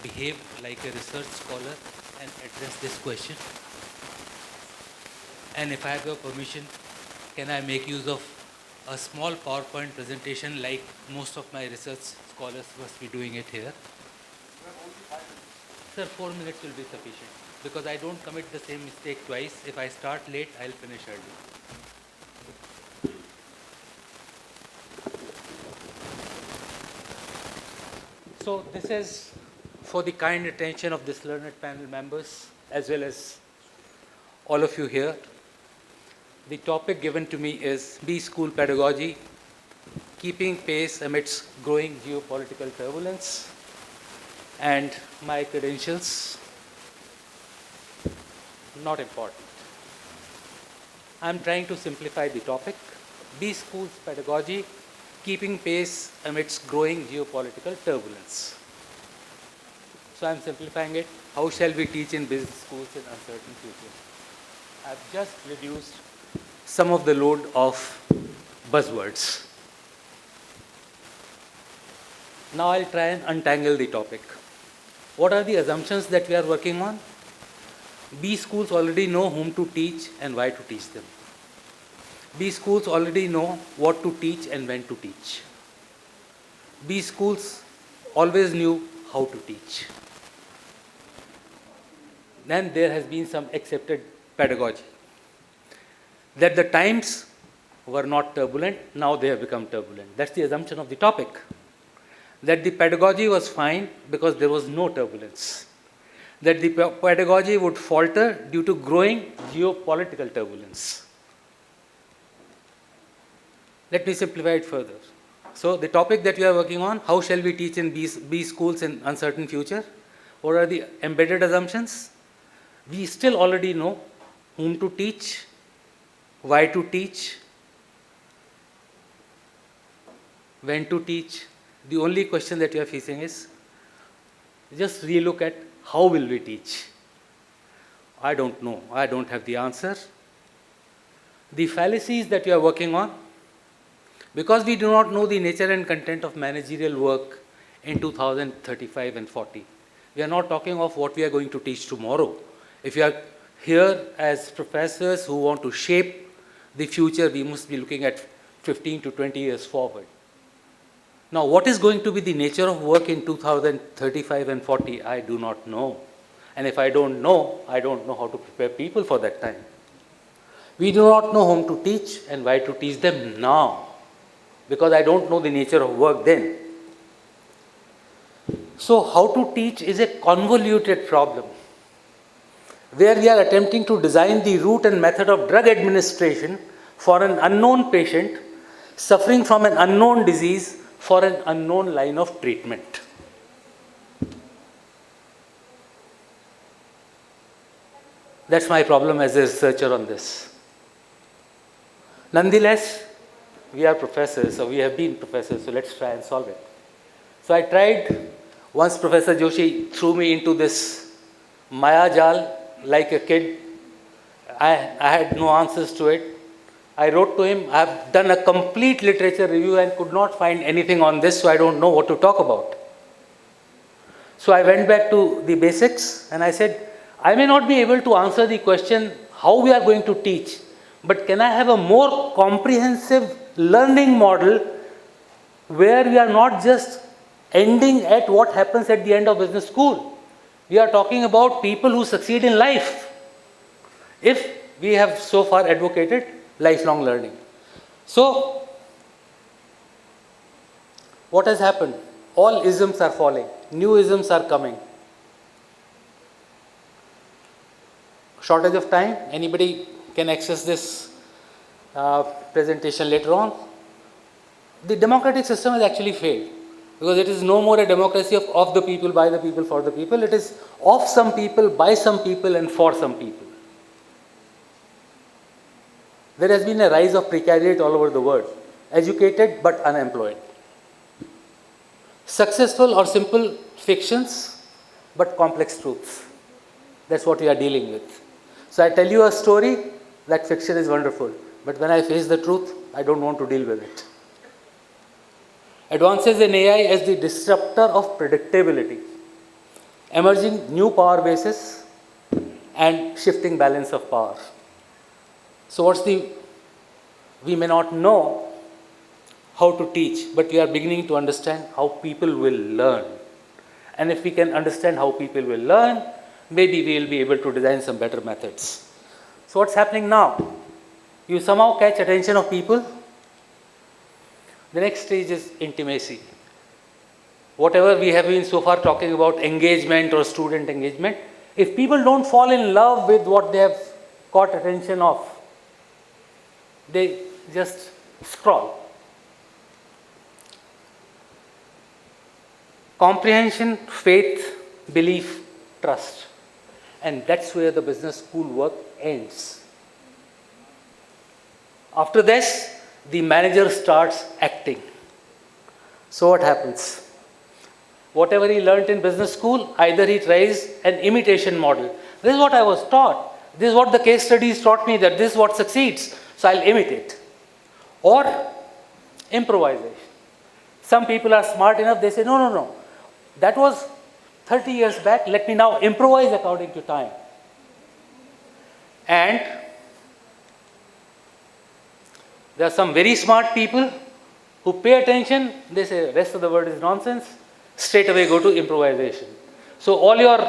behave like a research scholar and address this question? And if I have your permission, can I make use of a small PowerPoint presentation like most of my research scholars must be doing it here? Sir, 4 minutes will be sufficient because I don't commit the same mistake twice. If I start late, I'll finish early. So this is for the kind attention of this learned panel members as well as all of you here. The topic given to me is B-School Pedagogy, Keeping Pace Amidst Growing Geopolitical Turbulence, and my credentials, not important. I'm trying to simplify the topic. B-School's Pedagogy, Keeping Pace Amidst Growing Geopolitical Turbulence. So I'm simplifying it. How shall we teach in business schools in uncertain future? I've just reduced some of the load of buzzwords. Now I'll try and untangle the topic. What are the assumptions that we are working on? B schools already know whom to teach and why to teach them. B schools already know what to teach and when to teach. B schools always knew how to teach. Then there has been some accepted pedagogy. That the times were not turbulent, now they have become turbulent. That's the assumption of the topic. That the pedagogy was fine because there was no turbulence. That the pedagogy would falter due to growing geopolitical turbulence. Let me simplify it further. So the topic that we are working on, how shall we teach in B schools in uncertain future? What are the embedded assumptions? We still already know whom to teach, why to teach, when to teach. The only question that you are facing is, just relook at how will we teach. I don't know. I don't have the answer. The fallacies that you are working on, because we do not know the nature and content of managerial work in 2035 and 40. We are not talking of what we are going to teach tomorrow. If you are here as professors who want to shape the future, we must be looking at 15 to 20 years forward. Now, what is going to be the nature of work in 2035 and 40? I do not know. And if I don't know how to prepare people for that time. We do not know whom to teach and why to teach them now, because I don't know the nature of work then. So, how to teach is a convoluted problem, where we are attempting to design the route and method of drug administration for an unknown patient suffering from an unknown disease for an unknown line of treatment. That's my problem as a researcher on this. Nonetheless, we are professors, or we have been professors, so let's try and solve it. So I tried, once Professor Joshi threw me into this Maya Jal like a kid. I had no answers to it. I wrote to him, I have done a complete literature review and could not find anything on this, so I don't know what to talk about. So I went back to the basics and I said, I may not be able to answer the question how we are going to teach, but can I have a more comprehensive learning model where we are not just ending at what happens at the end of business school. We are talking about people who succeed in life, if we have so far advocated lifelong learning. So, what has happened? All isms are falling, new isms are coming. Shortage of time, anybody can access this presentation later on. The democratic system has actually failed, because it is no more a democracy of the people, by the people, for the people. It is of some people, by some people, and for some people. There has been a rise of precariat all over the world, educated but unemployed. Successful or simple fictions, but complex truths. That's what we are dealing with. So I tell you a story, that fiction is wonderful, but when I face the truth, I don't want to deal with it. Advances in AI as the disruptor of predictability, emerging new power bases and shifting balance of power. So we may not know how to teach, but we are beginning to understand how people will learn. And if we can understand how people will learn, maybe we will be able to design some better methods. So what's happening now? You somehow catch attention of people. The next stage is intimacy. whatever we have been so far talking about engagement or student engagement, if people don't fall in love with what they have caught attention of, they just scroll. Comprehension, faith, belief, trust. And that's where the business school work ends. After this, the manager starts acting. So what happens? Whatever he learnt in business school, either he tries an imitation model. This is what I was taught. This is what the case studies taught me, that this is what succeeds. So I'll imitate. Or improvisation. Some people are smart enough, they say, no. That was 30 years back, let me now improvise according to time. And there are some very smart people who pay attention, they say, rest of the word is nonsense, straight away go to improvisation. So all your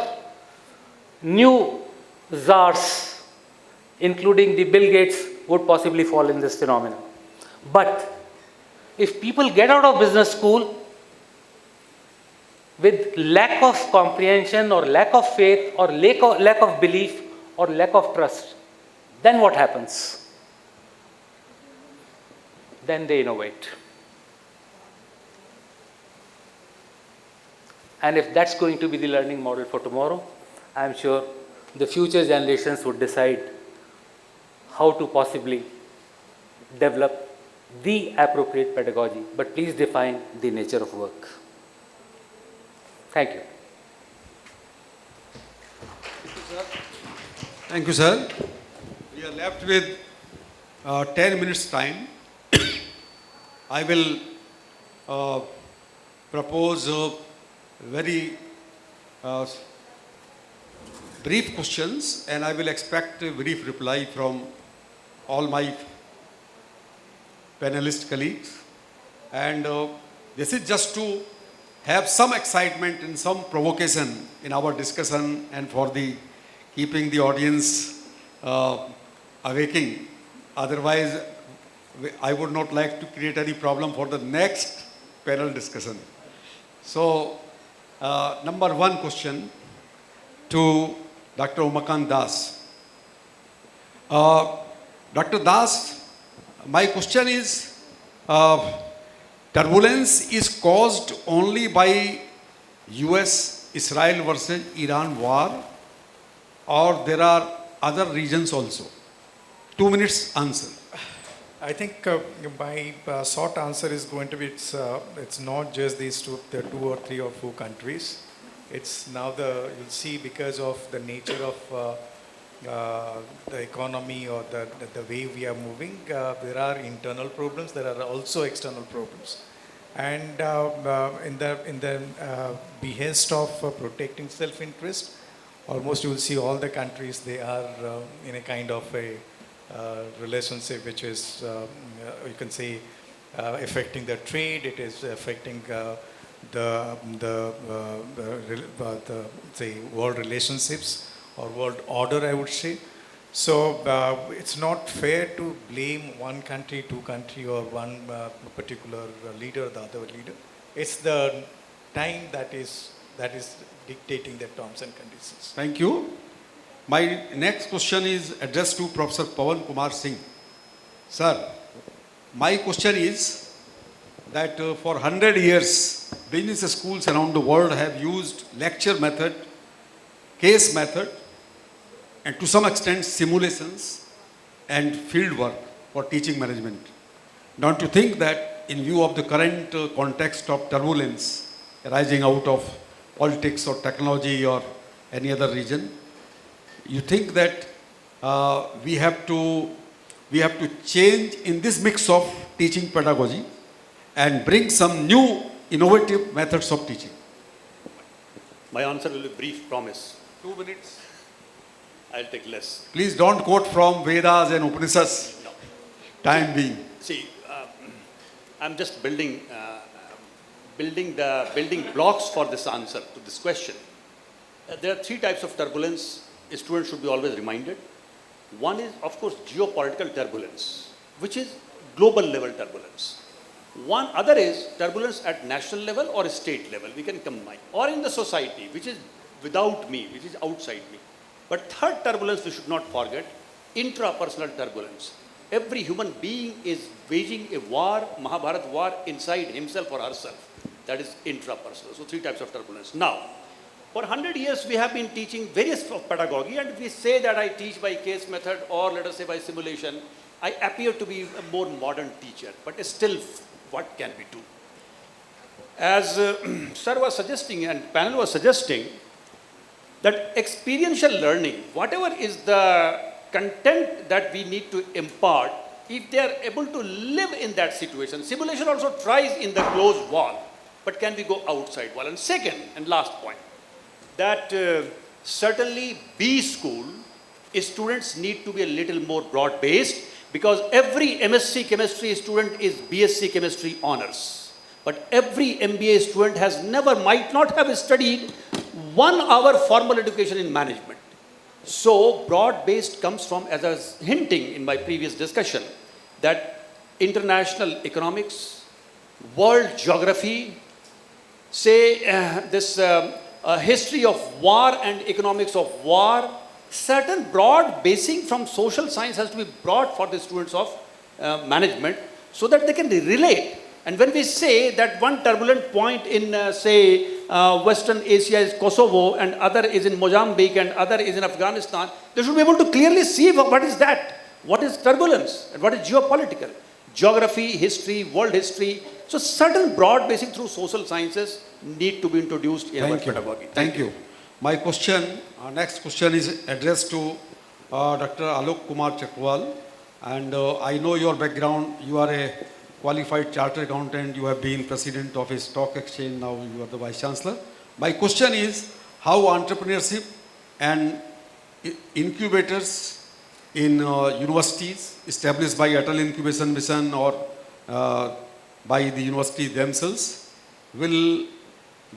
new czars, including the Bill Gates, would possibly fall in this phenomenon. But if people get out of business school with lack of comprehension or lack of faith or lack of belief or lack of trust, then what happens? Then they innovate. And if that's going to be the learning model for tomorrow, I'm sure the future generations would decide how to possibly develop the appropriate pedagogy. But please define the nature of work. Thank you. Thank you, sir. We are left with 10 minutes time. I will propose very brief questions, and I will expect a brief reply from all my panelist colleagues. And this is just to have some excitement and some provocation in our discussion, and for the keeping the audience awaking. Otherwise, I would not like to create any problem for the next panel discussion. So, number one question to Dr. Umakant Das. Dr. Das, my question is, turbulence is caused only by US-Israel versus Iran war, or there are other reasons also? 2 minutes answer. I think my short answer is going to be it's not just these two, the 2 or 3 or 4 countries. It's now you'll see, because of the nature of the economy or the way we are moving, there are internal problems, there are also external problems. And in the behest of protecting self-interest, almost you will see all the countries, they are in a kind of a relationship which is, you can say, affecting the trade, it is affecting the say world relationships or world order, I would say. So it's not fair to blame one country, 2 country, or one particular leader, the other leader. It's the time that is dictating the terms and conditions. Thank you. My next question is addressed to Professor Pawan Kumar Singh. Sir, my question is that for 100 years, business schools around the world have used lecture method, case method, and to some extent simulations and field work for teaching management. Don't you think that in view of the current context of turbulence arising out of politics or technology or any other region, you think that we have to change in this mix of teaching pedagogy and bring some new innovative methods of teaching? My answer will be brief, promise. 2 minutes. I'll take less. Please don't quote from Vedas and Upanishads. No. Time being. See, I'm just building blocks for this answer to this question. There are 3 types of turbulence students should be always reminded. One is, of course, geopolitical turbulence, which is global level turbulence. One other is turbulence at national level or state level, we can combine, or in the society, which is without me, which is outside me. But third turbulence we should not forget, intrapersonal turbulence. Every human being is waging a war, Mahabharat war, inside himself or herself. That is intrapersonal. So 3 types of turbulence. Now, for 100 years we have been teaching various of pedagogy, and if we say that I teach by case method or let us say by simulation, I appear to be a more modern teacher, but still what can we do? As Sir was suggesting and panel was suggesting, that experiential learning, whatever is the content that we need to impart, if they are able to live in that situation, simulation also tries in the closed wall, but can we go outside wall? And second and last point, that certainly B school, students need to be a little more broad-based, because every MSc chemistry student is BSc chemistry honors. But every MBA student has never, might not have studied 1 hour formal education in management. So broad-based comes from, as I was hinting in my previous discussion, that international economics, world geography, say this history of war and economics of war, certain broad basing from social science has to be brought for the students of management so that they can relate. And when we say that one turbulent point in, Western Asia is Kosovo and other is in Mozambique and other is in Afghanistan, they should be able to clearly see what is that, what is turbulence and what is geopolitical. Geography, history, world history. So certain broad basing through social sciences need to be introduced in our pedagogy. Thank you. My question, next question is addressed to Dr. Alok Kumar Chakrawal. And I know your background, you are a qualified chartered accountant, you have been president of a stock exchange, now you are the vice chancellor. My question is how entrepreneurship and incubators in universities established by Atal Incubation Mission or by the university themselves will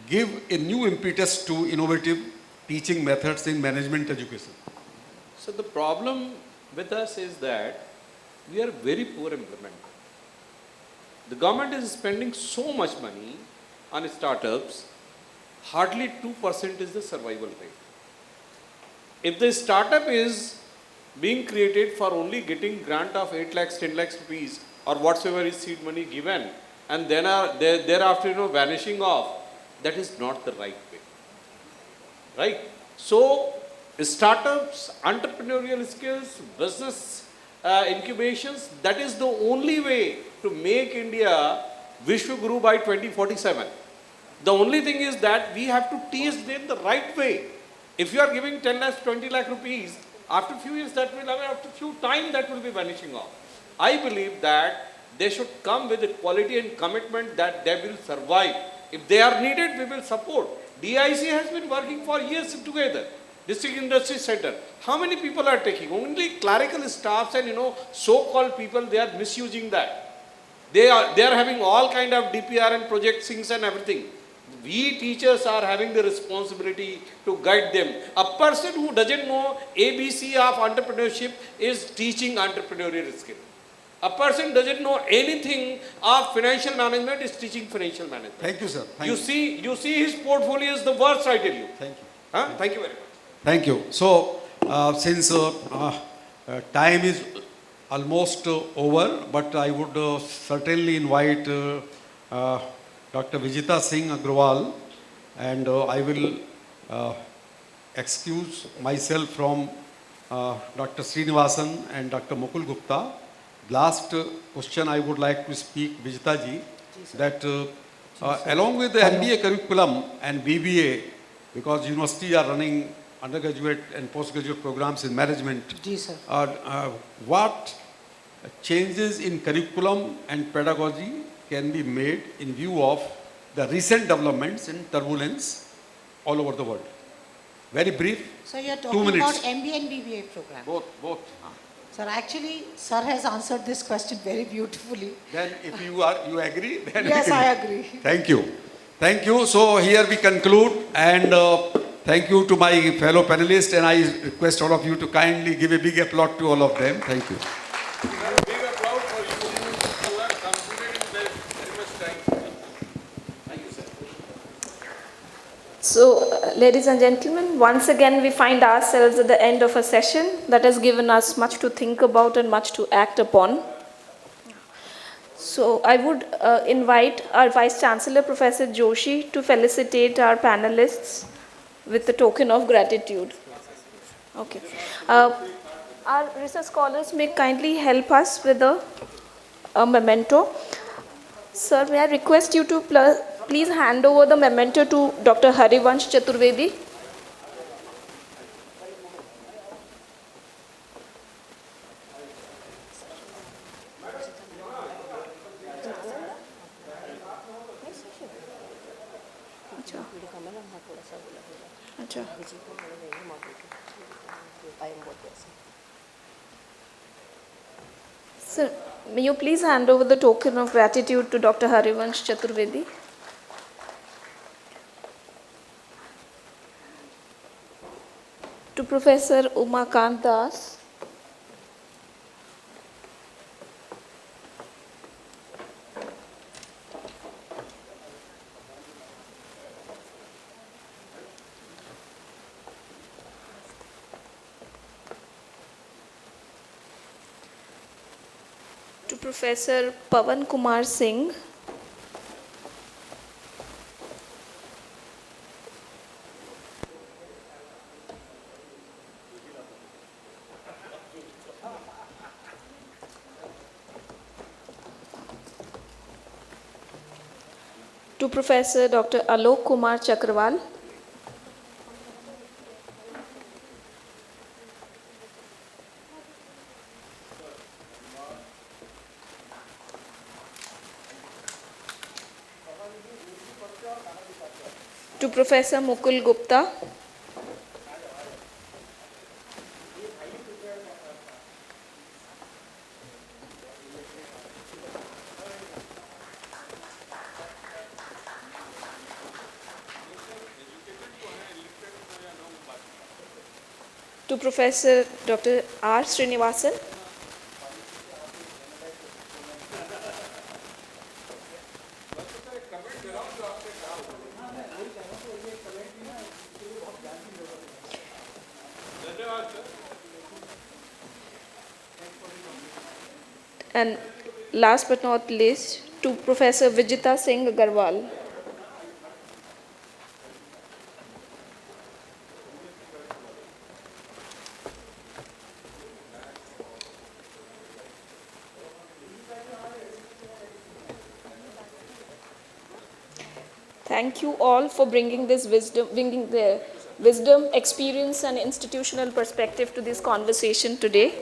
give a new impetus to innovative teaching methods in management education. So the problem with us is that we are very poor implementers. The government is spending so much money on startups, hardly 2% is the survival rate. If the startup is being created for only getting grant of 8 lakhs, 10 lakhs rupees or whatsoever is seed money given and then thereafter vanishing off, that is not the right way. Right? So, startups, entrepreneurial skills, business incubations, that is the only way to make India Vishwaguru by 2047. The only thing is that we have to teach them the right way. If you are giving 10 lakhs, 20 lakh rupees, after a few years that will, after a few time that will be vanishing off. I believe that they should come with the quality and commitment that they will survive. If they are needed, we will support. DIC has been working for years together. District Industry Center. How many people are taking? Only clerical staffs and so-called people, they are misusing that. They are having all kind of DPR and project things and everything. We teachers are having the responsibility to guide them. A person who doesn't know ABC of entrepreneurship is teaching entrepreneurial skill. A person doesn't know anything of financial management is teaching financial management. Thank you, sir. You see his portfolio is the worst, I tell you. Thank you. Thank you very much. Thank you. So, since time is almost over, but I would certainly invite Dr. Vijita Singh Agrawal, and I will excuse myself from Dr. Srinivasan and Dr. Mukul Gupta. Last question I would like to speak, Vijita ji, that along with the MBA curriculum and BBA, because universities are running undergraduate and postgraduate programs in management, what changes in curriculum and pedagogy can be made in view of the recent developments in turbulence all over the world? Very brief. So you're 2 talking minutes. about MBA and BBA program. Both. Sir, actually, sir has answered this question very beautifully. Then if you agree, then Yes, we can. I agree. Thank you. Thank you. So here we conclude, and thank you to my fellow panelists, and I request all of you to kindly give a big applause to all of them. Thank you. Big applause for you who are considering very So, ladies and gentlemen, once again we find ourselves at the end of a session that has given us much to think about and much to act upon. So, I would invite our Vice Chancellor, Professor Joshi, to felicitate our panelists with a token of gratitude. Okay. Our research scholars may kindly help us with a memento. Sir, may I request you to please hand over the memento to Dr. Harivansh Chaturvedi. अच्छा. Sir, may you please hand over the token of gratitude to Dr. Harivansh Chaturvedi. To Professor Umakant Das. To Professor Pawan Kumar Singh. To Professor Dr. Alok Kumar Chakrawal. To Professor Mukul Gupta. To Professor Dr. R. Srinivasan. And last but not least, to Professor Vijita Singh Agarwal. Thank you all for bringing the wisdom, experience, and institutional perspective to this conversation today.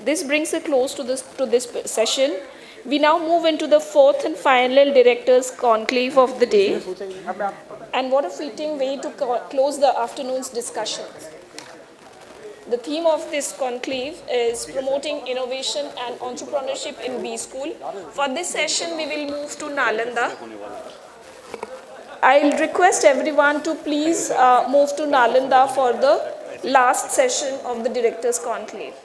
This brings a close to this session. We now move into the fourth and final Directors Conclave of the day. And what a fitting way to close the afternoon's discussions. The theme of this conclave is promoting innovation and entrepreneurship in B School. For this session, we will move to Nalanda. I'll request everyone to please move to Nalanda for the last session of the Directors Conclave.